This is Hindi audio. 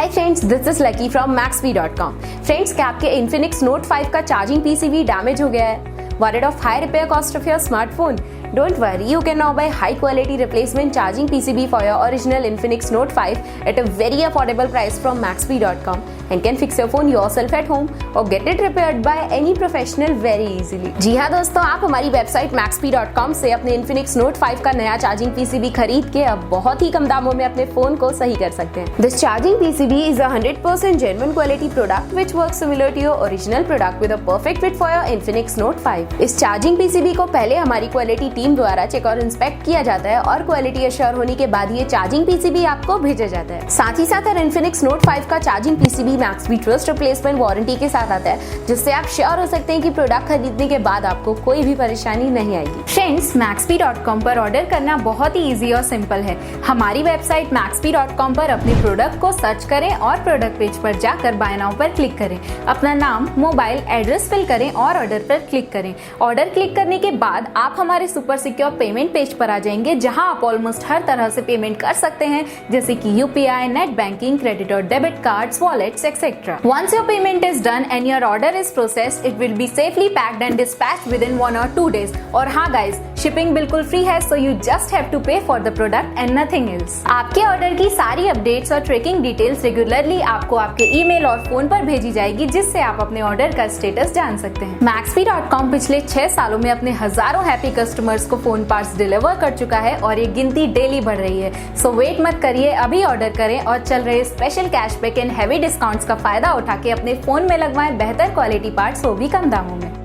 Hi friends, this is lucky from Maxbhi.com। Friends, क्या आपके Infinix Note 5 का चार्जिंग PCB डैमेज हो गया है? Worried of high repair cost of your smartphone? Don't worry, you can now buy high quality replacement charging PCB for your original Infinix Note 5 at a very affordable price from Maxbhi.com and can fix your phone yourself at home or get it repaired by any professional very easily। जी हाँ दोस्तों, आप हमारी वेबसाइट Maxbhi.com से अपने Infinix Note 5 का नया चार्जिंग PCB खरीद के अब बहुत ही कम दामों में अपने फोन को सही कर सकते हैं। This charging PCB is a 100% genuine quality product which works similar to your original product with a perfect fit for your Infinix Note 5। इस चार्जिंग PCB को पहले हमारी क्वालिटी टीम द्वारा चेक और इंस्पेक्ट किया जाता है और क्वालिटी एश्योर होने के बाद ये चार्जिंग PCB आपको भेजा जाता है। साथ ही साथ Infinix Note 5 का charging PCB Maxbhi trust replacement warranty के साथ आता है, जिससे आप श्योर हो सकते हैं कि प्रोडक्ट खरीदने के बाद आपको कोई भी परेशानी नहीं आएगी। फ्रेंड्स, Maxbhi.com पर ऑर्डर करना बहुत ही इजी और सिंपल है। हमारी वेबसाइट Maxbhi.com पर अपने प्रोडक्ट को सर्च करें और प्रोडक्ट पेज पर जाकर बाय नाउ पर क्लिक करें। अपना नाम, मोबाइल, एड्रेस फिल करें और ऑर्डर पर क्लिक करें। ऑर्डर क्लिक करने के बाद आप हमारे सुपर सिक्योर पेमेंट पेज पर आ जाएंगे, जहां आप ऑलमोस्ट हर तरह से पेमेंट कर सकते हैं, जैसे कि UPI, नेट बैंकिंग, क्रेडिट और debit cards, wallets etcetera. Once your payment is done and your order is processed, it will be safely packed and dispatched within 1 or 2 days। और हाँ guys, shipping बिल्कुल फ्री है, so you just have to pay for the product and nothing else। आपके ऑर्डर की सारी अपडेट्स और ट्रैकिंग डिटेल्स रेगुलरली आपको आपके ईमेल और फोन पर भेजी जाएगी, जिससे आप अपने ऑर्डर का स्टेटस जान सकते हैं। Maxbhi.com पिछले 6 सालों में अपने हजारों हैप्पी कस्टमर्स को फोन पार्ट्स डिलीवर कर चुका है और ये गिनती डेली बढ़ रही है। सो वेट मत करिए, अभी ऑर्डर करें और चल रहे special cashback and heavy discounts का फायदा उठा के अपने फोन में लगवाएं बेहतर क्वालिटी पार्ट्स, वो भी कम दामों में।